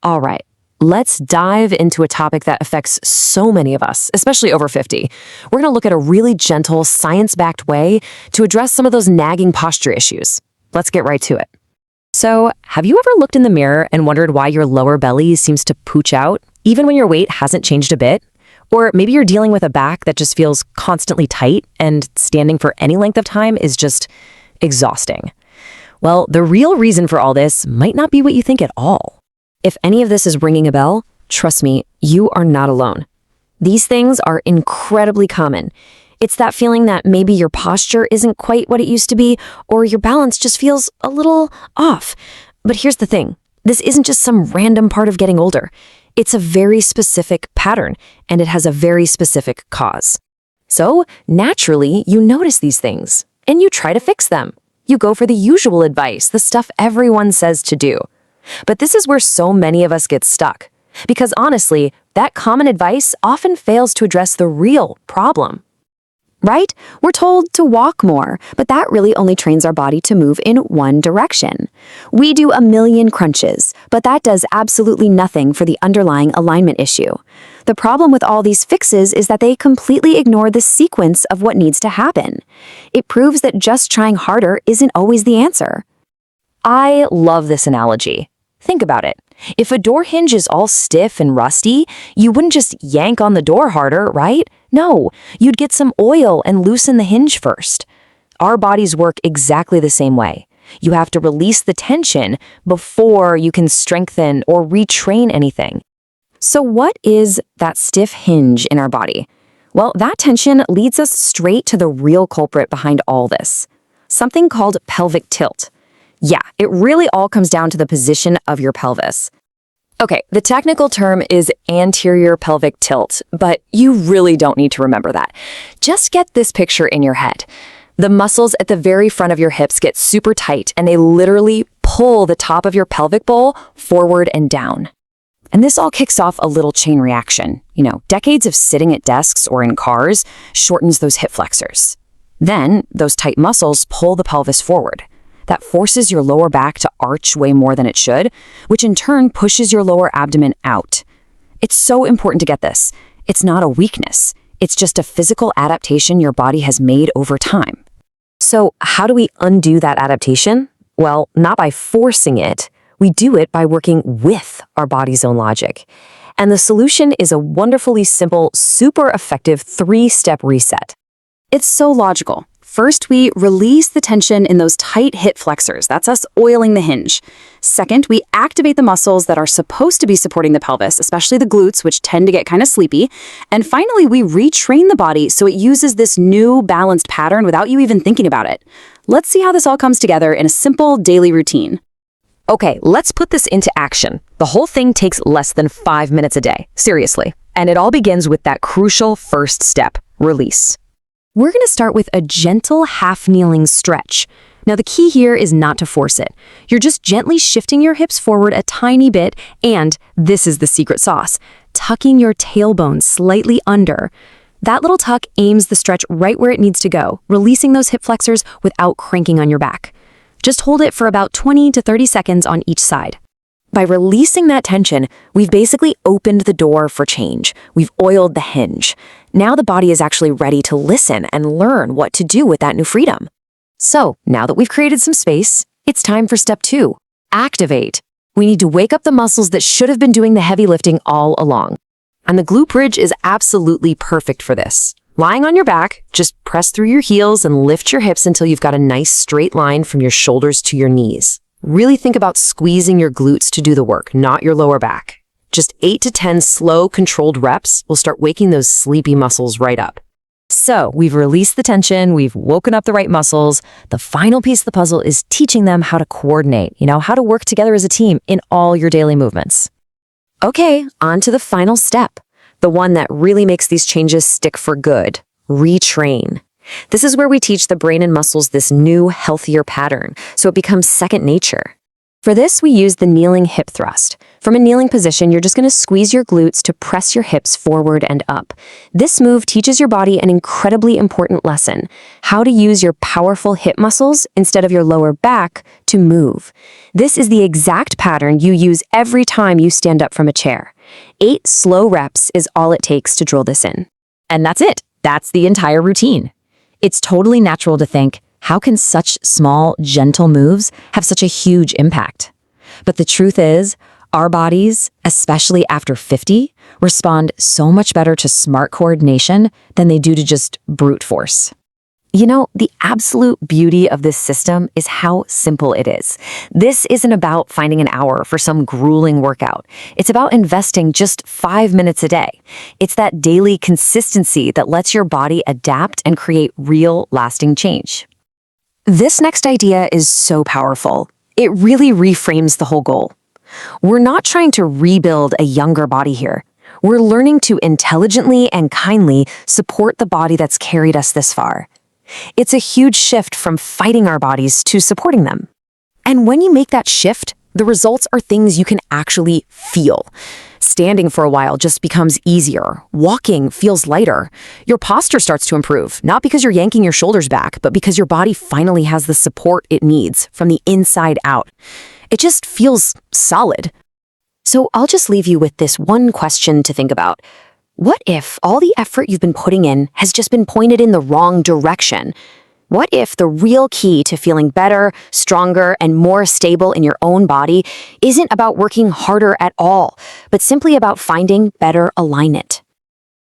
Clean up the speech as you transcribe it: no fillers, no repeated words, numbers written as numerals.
All right, let's dive into a topic that affects so many of us, especially over 50. We're going to look at a really gentle, science-backed way to address some of those nagging posture issues. Let's get right to it. So, have you ever looked in the mirror and wondered why your lower belly seems to pooch out, even when your weight hasn't changed a bit? Or maybe you're dealing with a back that just feels constantly tight and standing for any length of time is just exhausting. Well, the real reason for all this might not be what you think at all. If any of this is ringing a bell, trust me, you are not alone. These things are incredibly common. It's that feeling that maybe your posture isn't quite what it used to be, or your balance just feels a little off. But here's the thing. This isn't just some random part of getting older. It's a very specific pattern, and it has a very specific cause. So, naturally, you notice these things, and you try to fix them. You go for the usual advice, the stuff everyone says to do. But this is where so many of us get stuck. Because honestly, that common advice often fails to address the real problem. Right? We're told to walk more, but that really only trains our body to move in one direction. We do a million crunches, but that does absolutely nothing for the underlying alignment issue. The problem with all these fixes is that they completely ignore the sequence of what needs to happen. It proves that just trying harder isn't always the answer. I love this analogy. Think about it. If a door hinge is all stiff and rusty, you wouldn't just yank on the door harder, right? No, you'd get some oil and loosen the hinge first. Our bodies work exactly the same way. You have to release the tension before you can strengthen or retrain anything. So what is that stiff hinge in our body? Well, that tension leads us straight to the real culprit behind all this. Something called pelvic tilt. Yeah, it really all comes down to the position of your pelvis. Okay, the technical term is anterior pelvic tilt, but you really don't need to remember that. Just get this picture in your head. The muscles at the very front of your hips get super tight, and they literally pull the top of your pelvic bowl forward and down. And this all kicks off a little chain reaction. Decades of sitting at desks or in cars shortens those hip flexors. Then, those tight muscles pull the pelvis forward. That forces your lower back to arch way more than it should, which in turn pushes your lower abdomen out. It's so important to get this. It's not a weakness. It's just a physical adaptation your body has made over time. So how do we undo that adaptation? Well, not by forcing it. We do it by working with our body's own logic. And the solution is a wonderfully simple, super effective 3-step reset. It's so logical. First, we release the tension in those tight hip flexors. That's us oiling the hinge. Second, we activate the muscles that are supposed to be supporting the pelvis, especially the glutes, which tend to get kind of sleepy. And finally, we retrain the body so it uses this new balanced pattern without you even thinking about it. Let's see how this all comes together in a simple daily routine. Okay, let's put this into action. The whole thing takes less than 5 minutes a day, seriously. And it all begins with that crucial first step, release. We're going to start with a gentle half-kneeling stretch. Now, the key here is not to force it. You're just gently shifting your hips forward a tiny bit, and this is the secret sauce, tucking your tailbone slightly under. That little tuck aims the stretch right where it needs to go, releasing those hip flexors without cranking on your back. Just hold it for about 20 to 30 seconds on each side. By releasing that tension, we've basically opened the door for change. We've oiled the hinge. Now the body is actually ready to listen and learn what to do with that new freedom. So, now that we've created some space, it's time for step 2, activate. We need to wake up the muscles that should have been doing the heavy lifting all along. And the glute bridge is absolutely perfect for this. Lying on your back, just press through your heels and lift your hips until you've got a nice straight line from your shoulders to your knees. Really think about squeezing your glutes to do the work, not your lower back. Just 8 to 10 slow, controlled reps will start waking those sleepy muscles right up. So, we've released the tension, we've woken up the right muscles. The final piece of the puzzle is teaching them how to coordinate, how to work together as a team in all your daily movements. Okay, on to the final step, the one that really makes these changes stick for good, retrain. This is where we teach the brain and muscles this new, healthier pattern, so it becomes second nature. For this, we use the kneeling hip thrust. From a kneeling position, you're just going to squeeze your glutes to press your hips forward and up. This move teaches your body an incredibly important lesson: how to use your powerful hip muscles instead of your lower back to move. This is the exact pattern you use every time you stand up from a chair. 8 slow reps is all it takes to drill this in. And that's it. That's the entire routine. It's totally natural to think, how can such small, gentle moves have such a huge impact? But the truth is, our bodies, especially after 50, respond so much better to smart coordination than they do to just brute force. You know, the absolute beauty of this system is how simple it is. This isn't about finding an hour for some grueling workout. It's about investing just 5 minutes a day. It's that daily consistency that lets your body adapt and create real, lasting change. This next idea is so powerful. It really reframes the whole goal. We're not trying to rebuild a younger body here. We're learning to intelligently and kindly support the body that's carried us this far. It's a huge shift from fighting our bodies to supporting them. And when you make that shift, the results are things you can actually feel. Standing for a while just becomes easier. Walking feels lighter. Your posture starts to improve, not because you're yanking your shoulders back, but because your body finally has the support it needs from the inside out. It just feels solid. So I'll just leave you with this one question to think about. What if all the effort you've been putting in has just been pointed in the wrong direction? What if the real key to feeling better, stronger, and more stable in your own body isn't about working harder at all, but simply about finding better alignment?